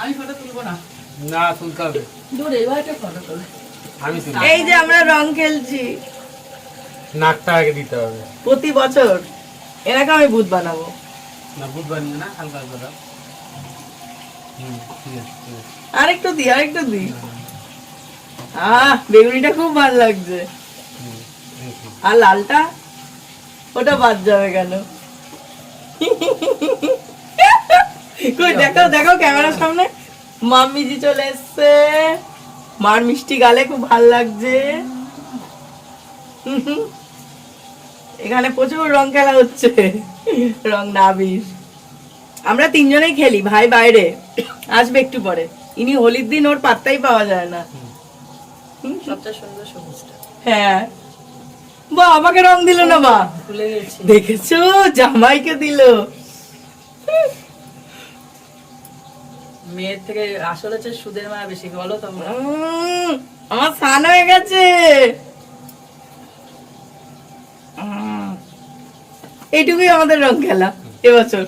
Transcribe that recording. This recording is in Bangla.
আমি ফটো তুলবো না। না তুলতে হবে। দূর এবার একটা ফটো তোলে। আমি তুলব। এই যে আমরা রং খেলছি নাকটা আগে দিতে হবে। প্রতি বছর, এনাকে আমি ভূত বানাবো। না ভূত বানিয়ে না, হালকা হালকা দাও। ঠিক আছে ঠিক আছে। আরেকটু দি। বেগুনিটা খুব ভালো লাগছে। আর লালটা, ওটা বাদ যাবে কেন? কই দেখো ক্যামেরার সামনে মাম্মিজি চলে এসছে। মার মিষ্টি গালে খুব ভালো লাগছে। এখানে প্রচুর রং খেলা হচ্ছে, রং নাবির। আমরা তিনজনেই খেলি, ভাই বাইরে আসবে একটু পরে। ইনি হোলির দিন ওর পাত্তাই পাওয়া যায় না। সবচেয়ে সুন্দর সবুজটা। হ্যাঁ, বা আমাকে রং দিল না, বা ভুলে গেছি। দেখেছো জামাইকে দিল। মেয়ের থেকে আসলে হচ্ছে সুদের মায়া বেশি, বলো তোমরা। আমার স্নান হয়ে গেছে। এইটুকুই আমাদের রং খেলা এবছর।